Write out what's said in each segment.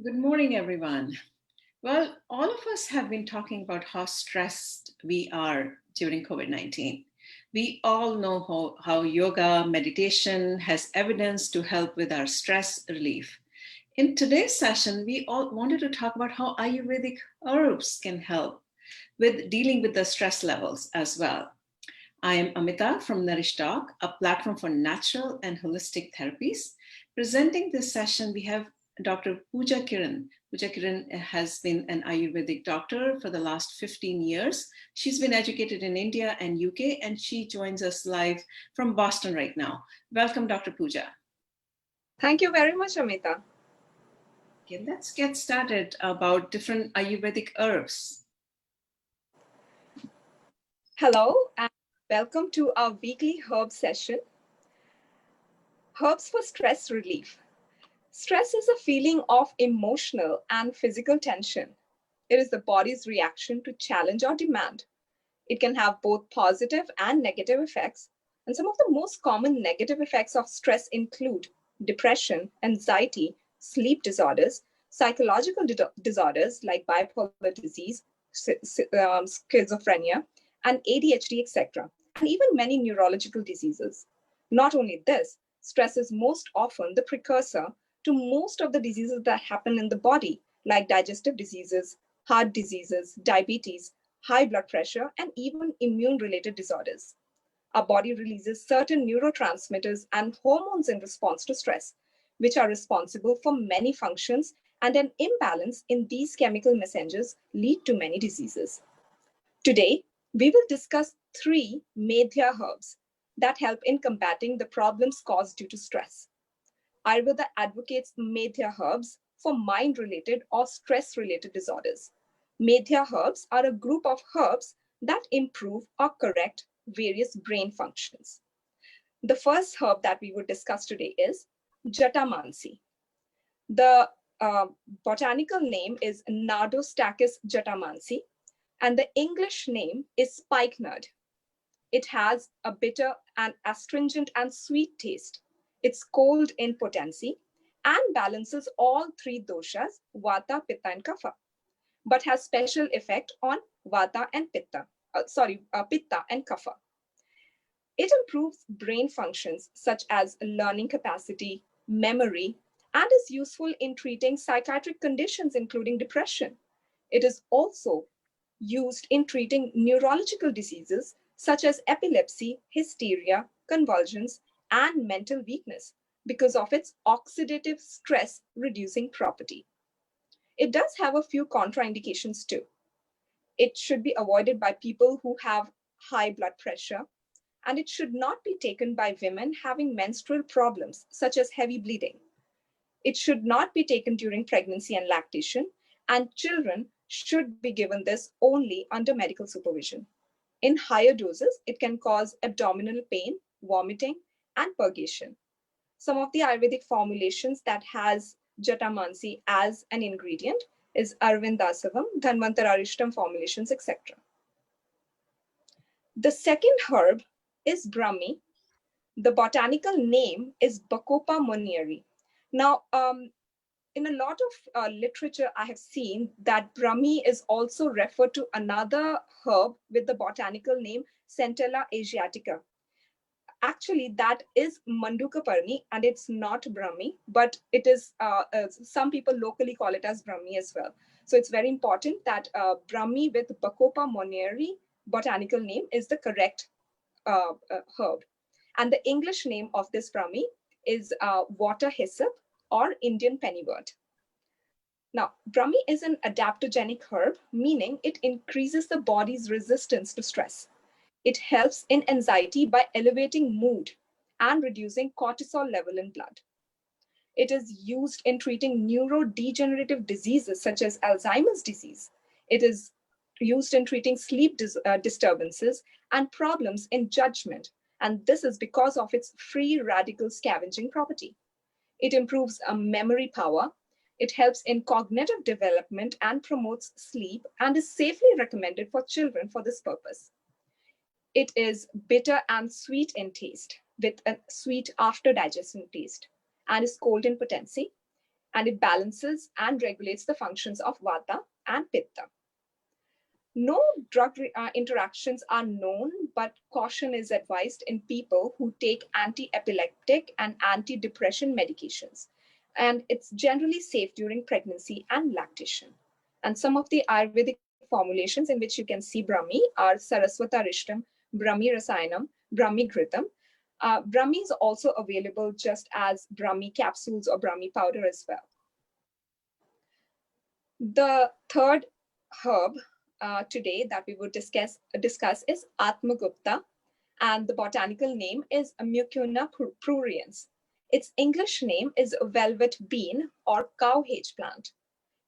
Good morning, everyone. Well, all of us have been talking about how stressed we are during COVID 19. We all know how yoga, meditation has evidence to help with our stress relief. In today's session, we all wanted to talk about how Ayurvedic herbs can help with dealing with the stress levels as well. I am Amita from Nourish Talk, a platform for natural and holistic therapies. Presenting this session, we have Dr. Pooja Kiran. Pooja Kiran has been an Ayurvedic doctor for the last 15 years. She's been educated in India and UK, and she joins us live from Boston right now. Welcome, Dr. Pooja. Thank you very much, Amita. Okay, let's get started about different Ayurvedic herbs. Hello, and welcome to our weekly herb session. Herbs for stress relief. Stress is a feeling of emotional and physical tension. It is the body's reaction to challenge or demand. It can have both positive and negative effects. And some of the most common negative effects of stress include depression, anxiety, sleep disorders, psychological disorders like bipolar disease, schizophrenia, and ADHD, etc., and even many neurological diseases. Not only this, stress is most often the precursor to most of the diseases that happen in the body, like digestive diseases, heart diseases, diabetes, high blood pressure, and even immune-related disorders. Our body releases certain neurotransmitters and hormones in response to stress, which are responsible for many functions, and an imbalance in these chemical messengers lead to many diseases. Today, we will discuss 3 Medhya herbs that help in combating the problems caused due to stress. Ayurveda advocates Medhya herbs for mind-related or stress-related disorders. Medhya herbs are a group of herbs that improve or correct various brain functions. The first herb that we would discuss today is Jatamansi. The botanical name is Nardostachys jatamansi, and the English name is spikenard. It has a bitter and astringent and sweet taste. It's cold in potency and balances all 3 doshas, Vata, Pitta, and Kapha, but has special effect on Vata and Pitta, Pitta and Kapha. It improves brain functions such as learning capacity, memory, and is useful in treating psychiatric conditions, including depression. It is also used in treating neurological diseases such as epilepsy, hysteria, convulsions, and mental weakness because of its oxidative stress reducing property. It does have a few contraindications too. It should be avoided by people who have high blood pressure, and it should not be taken by women having menstrual problems such as heavy bleeding. It should not be taken during pregnancy and lactation, and children should be given this only under medical supervision. In higher doses, it can cause abdominal pain, vomiting, and purgation. Some of the Ayurvedic formulations that has Jatamansi as an ingredient is Arvindasavam, Dhanvantararishtam formulations, etc. The second herb is Brahmi. The botanical name is Bacopa monnieri. Now, in a lot of literature, I have seen that Brahmi is also referred to another herb with the botanical name Centella asiatica. Actually, that is Mandukaparni, and it's not Brahmi, but it is, some people locally call it as Brahmi as well. So it's very important that Brahmi with Bacopa monnieri botanical name is the correct herb. And the English name of this Brahmi is water hyssop or Indian pennywort. Now, Brahmi is an adaptogenic herb, meaning it increases the body's resistance to stress. It helps in anxiety by elevating mood and reducing cortisol level in blood. It is used in treating neurodegenerative diseases such as Alzheimer's disease. It is used in treating sleep disturbances and problems in judgment. And this is because of its free radical scavenging property. It improves memory power. It helps in cognitive development and promotes sleep and is safely recommended for children for this purpose. It is bitter and sweet in taste with a sweet after digestion taste and is cold in potency. and it balances and regulates the functions of Vata and Pitta. No drug interactions are known, but caution is advised in people who take anti-epileptic and anti-depression medications. And it's generally safe during pregnancy and lactation. And some of the Ayurvedic formulations in which you can see Brahmi are Saraswatarishtam, Brahmi Rasayanam, Brahmi Ghritam. Brahmi is also available just as Brahmi capsules or Brahmi powder as well. The third herb today that we would discuss is Atmagupta, and the botanical name is Mucuna pruriens. Its English name is velvet bean or cowhage plant.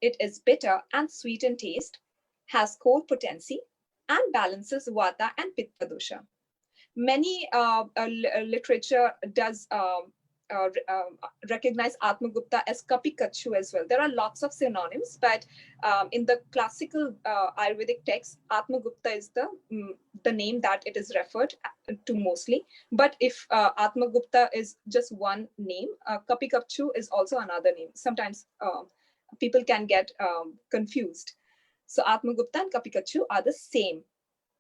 It is bitter and sweet in taste, has core potency, and balances Vata and Pitta dosha. Many literature does recognize Atmagupta as Kapikachu as well. There are lots of synonyms, but in the classical Ayurvedic text, Atmagupta is the name that it is referred to mostly. But if Atmagupta is just one name, Kapikachu is also another name. Sometimes people can get confused. So Atmagupta and Kapikachu are the same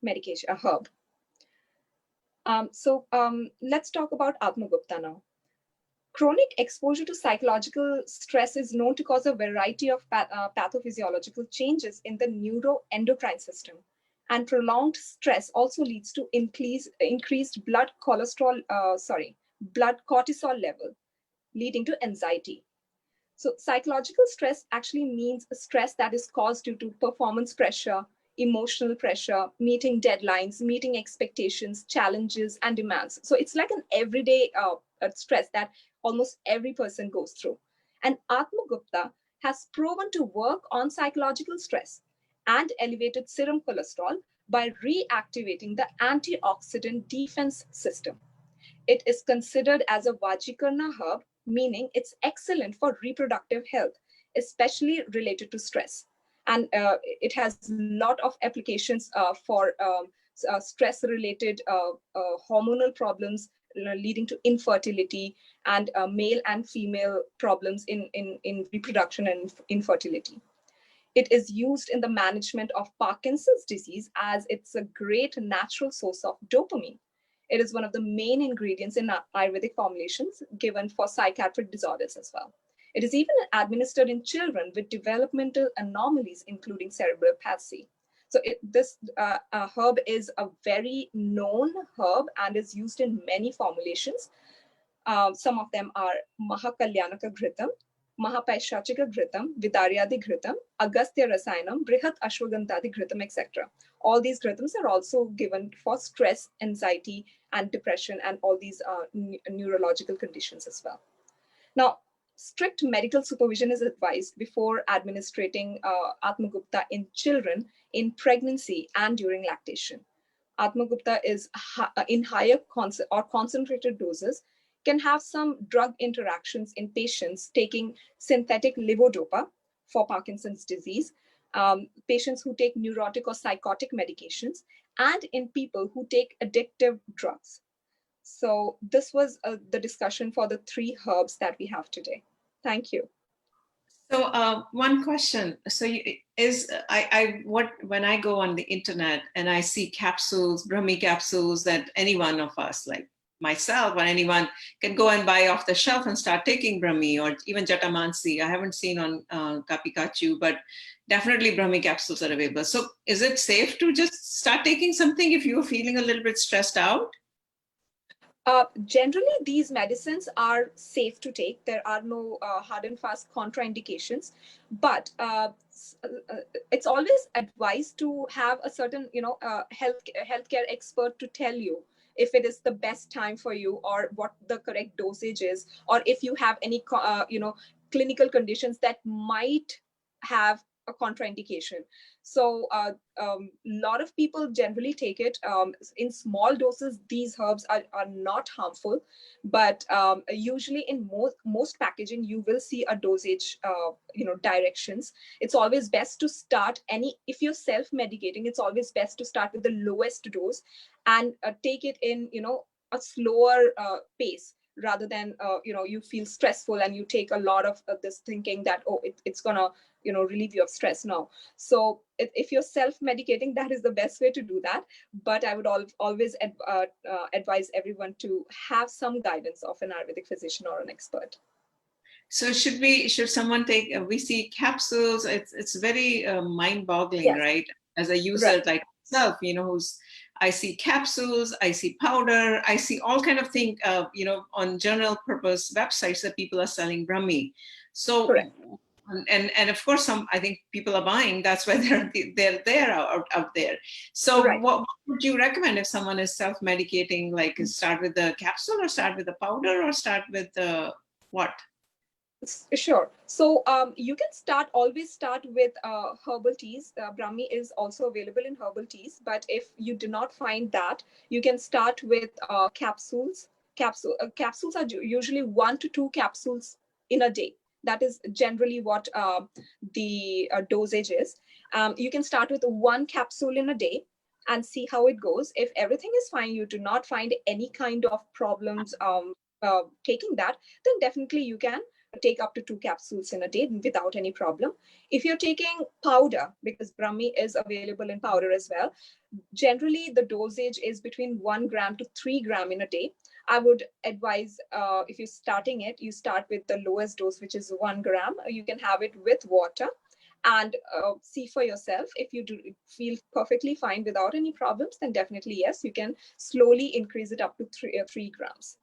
medication, herb. Let's talk about Atmagupta now. Chronic exposure to psychological stress is known to cause a variety of pathophysiological changes in the neuroendocrine system. And prolonged stress also leads to increased blood cortisol level, leading to anxiety. So psychological stress actually means stress that is caused due to performance pressure, emotional pressure, meeting deadlines, meeting expectations, challenges, and demands. So it's like an everyday stress that almost every person goes through. And Atmagupta has proven to work on psychological stress and elevated serum cholesterol by reactivating the antioxidant defense system. It is considered as a Vajikarna herb, meaning it's excellent for reproductive health, especially related to stress. And it has a lot of applications for stress-related hormonal problems leading to infertility and male and female problems in reproduction and infertility. It is used in the management of Parkinson's disease as it's a great natural source of dopamine. It is one of the main ingredients in Ayurvedic formulations given for psychiatric disorders as well. It is even administered in children with developmental anomalies, including cerebral palsy. So this herb is a very known herb and is used in many formulations. Some of them are Mahakalyanaka Ghritam, Mahapaishachika Ghritam, Vidaryadi Ghritam, Agastya Rasayanam, Brihat Ashwagandhadi Ghritam, etc. All theseGhritams are also given for stress, anxiety, and depression, and all these neurological conditions as well. Now, strict medical supervision is advised before administering Atmagupta in children in pregnancy and during lactation. Atmagupta is in higher or concentrated doses can have some drug interactions in patients taking synthetic levodopa for Parkinson's disease, patients who take neurotic or psychotic medications, and in people who take addictive drugs. So this was the discussion for the three herbs that we have today. Thank you. So one question. So when I go on the internet and I see capsules, Brahmi capsules that any one of us, like myself or anyone, can go and buy off the shelf and start taking Brahmi, or even Jatamansi. I haven't seen on Kapikachu, but definitely Brahmi capsules are available. So is it safe to just start taking something if you're feeling a little bit stressed out? Generally, these medicines are safe to take. There are no hard and fast contraindications, but it's always advised to have a certain, healthcare expert to tell you if it is the best time for you or what the correct dosage is, or if you have any, clinical conditions that might have a contraindication. So a lot of people generally take it in small doses. These herbs are not harmful, but usually in most packaging, you will see a dosage, directions. It's always best to start if you're self-medicating, it's always best to start with the lowest dose and take it in, a slower pace, rather than you feel stressful and you take a lot of this thinking that, oh, it's gonna relieve you of stress. No. So if you're self-medicating, that is the best way to do that. But I would always advise everyone to have some guidance of an Ayurvedic physician or an expert. So should someone take, we see capsules, it's very mind-boggling, Yes. right? As a user, Right. like myself, I see capsules, I see powder, I see all kind of thing, on general purpose websites that people are selling Brahmi. So, Correct. and of course, I think people are buying, that's why they're there out there. So Right. what would you recommend if someone is self-medicating, like start with the capsule or start with the powder or start with the what? Sure. So you can always start with herbal teas. Brahmi is also available in herbal teas, but if you do not find that, you can start with capsules. Capsules are usually 1 to 2 capsules in a day. That is generally what the dosage is. You can start with 1 capsule in a day and see how it goes. If everything is fine, you do not find any kind of problems taking that, then definitely you can take up to 2 capsules in a day without any problem. If you're taking powder, because Brahmi is available in powder as well, generally the dosage is between 1 gram to 3 gram in a day. I would advise if you're starting it, you start with the lowest dose, which is 1 gram. You can have it with water and see for yourself. If you do feel perfectly fine without any problems, then definitely yes, you can slowly increase it up to 3 grams.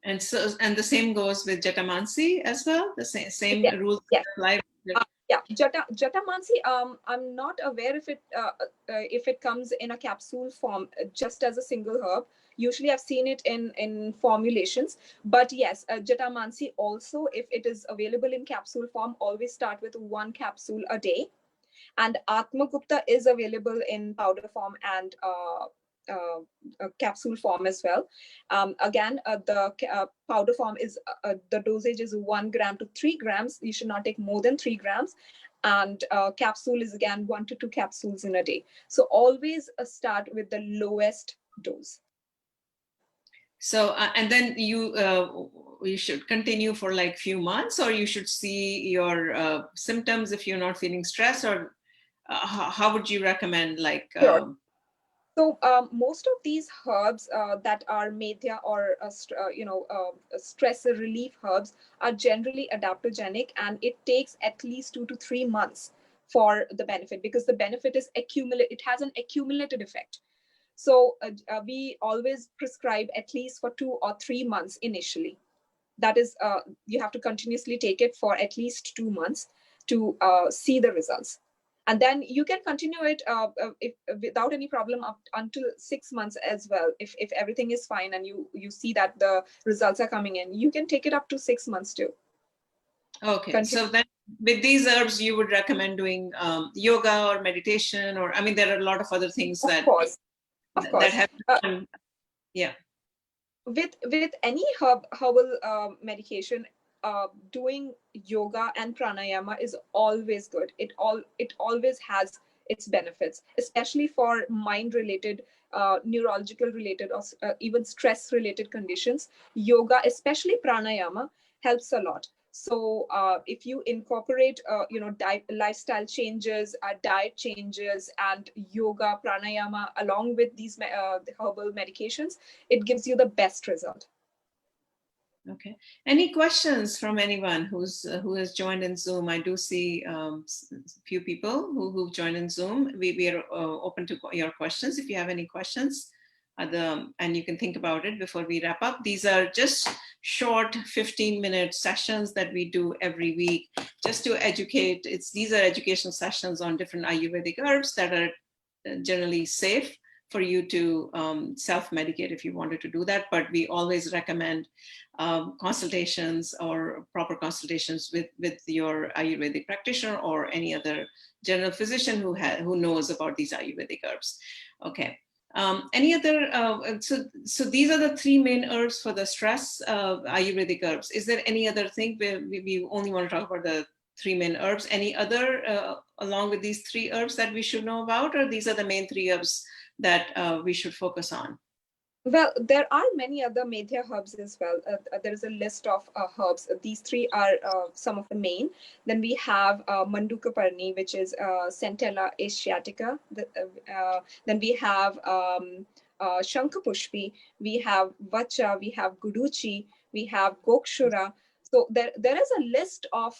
And the same goes with Jatamansi as well. The same Yes. rules Yes. apply. Jatamansi. I'm not aware if it comes in a capsule form, just as a single herb. Usually, I've seen it in formulations. But yes, Jatamansi also, if it is available in capsule form, always start with 1 capsule a day. And Atmagupta is available in powder form and capsule form as well. Again, the powder form is the dosage is 1 gram to 3 grams. You should not take more than 3 grams. And capsule is again 1 to 2 capsules in a day. So always start with the lowest dose. So and then you should continue for like few months, or you should see your symptoms if you're not feeling stress, or how would you recommend, like Sure. So most of these herbs that are medhya or stress relief herbs are generally adaptogenic, and it takes at least 2 to 3 months for the benefit, because the benefit is it has an accumulated effect. So we always prescribe at least for 2 or 3 months initially. That is, you have to continuously take it for at least 2 months to see the results. And then you can continue it without any problem up until 6 months as well. If everything is fine and you see that the results are coming in, you can take it up to 6 months too. Okay, so then with these herbs, you would recommend doing yoga or meditation, or I mean, there are a lot of other things Of course. that have done. Yeah. With any herbal medication, doing yoga and pranayama is always good. It always has its benefits, especially for mind related, neurological related, or even stress related conditions. Yoga, especially pranayama, helps a lot. So if you incorporate lifestyle changes, diet changes, and yoga, pranayama along with these herbal medications, it gives you the best result. Okay. Any questions from anyone who has joined in Zoom? I do see a few people who've joined in Zoom. We are open to your questions if you have any questions. And you can think about it before we wrap up. These are just short 15-minute sessions that we do every week just to educate. These are educational sessions on different Ayurvedic herbs that are generally safe for you to self-medicate if you wanted to do that. But we always recommend consultations or proper consultations with your Ayurvedic practitioner or any other general physician who knows about these Ayurvedic herbs. Okay. Any other, so these are the 3 main herbs for the stress, Ayurvedic herbs. Is there any other thing where we only want to talk about the 3 main herbs? Any other along with these 3 herbs that we should know about, or these are the main 3 herbs that we should focus on? Well, there are many other Medhya herbs as well. There is a list of herbs. These three are some of the main. Then we have Mandukaparni, which is Centella asiatica. Then we have Shankapushpi, we have Vacha, we have Guduchi, we have Gokshura. So there is a list of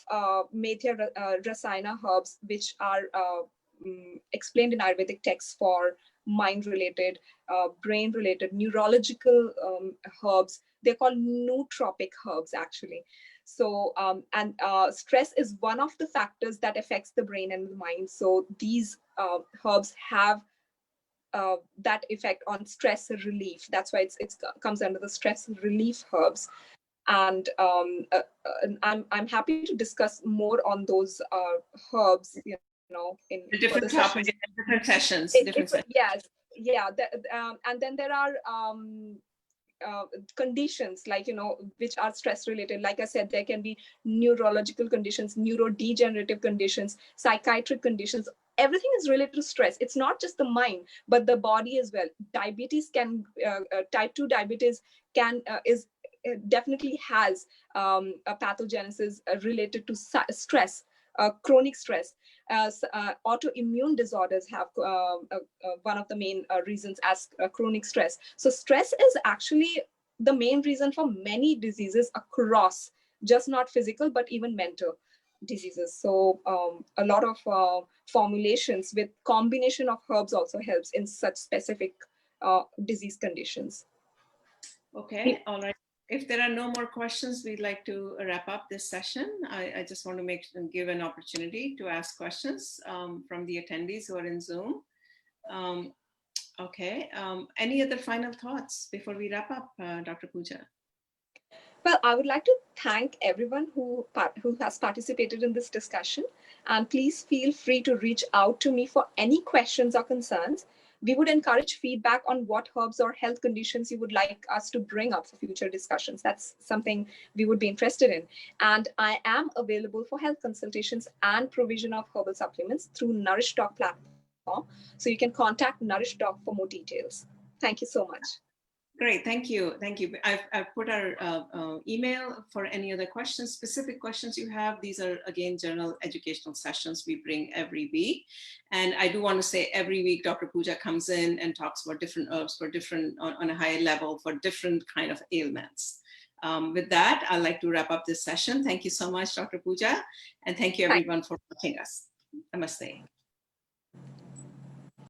Medhya Rasayana herbs which are explained in Ayurvedic texts for mind-related, brain-related, neurological herbs. They're called nootropic herbs, actually. So, and stress is one of the factors that affects the brain and the mind. So these herbs have that effect on stress relief. That's why it comes under the stress relief herbs. And I'm happy to discuss more on those herbs, in The further different sessions. topics, different sessions, different sessions. Yes, yeah. And then there are conditions like, which are stress related. Like I said, there can be neurological conditions, neurodegenerative conditions, psychiatric conditions. Everything is related to stress. It's not just the mind, but the body as well. Diabetes can, type 2 diabetes can, is definitely has a pathogenesis related to stress, chronic stress. Autoimmune disorders have one of the main reasons as chronic stress. So stress is actually the main reason for many diseases across, just not physical, but even mental diseases. So a lot of formulations with combination of herbs also helps in such specific disease conditions. Okay, all right. If there are no more questions, we'd like to wrap up this session. I just want to give an opportunity to ask questions from the attendees who are in Zoom. Okay, any other final thoughts before we wrap up, Dr. Pooja? Well, I would like to thank everyone who has participated in this discussion. And please feel free to reach out to me for any questions or concerns. We would encourage feedback on what herbs or health conditions you would like us to bring up for future discussions. That's something we would be interested in. And I am available for health consultations and provision of herbal supplements through Nourish Doc platform. So you can contact Nourish Doc for more details. Thank you so much. Great, thank you, thank you. I've put our email for any other questions, specific questions you have. These are, again, general educational sessions we bring every week. And I do want to say every week, Dr. Pooja comes in and talks about different herbs for different, on a higher level, for different kind of ailments. With that, I'd like to wrap up this session. Thank you so much, Dr. Pooja. And thank you everyone for watching us. Namaste.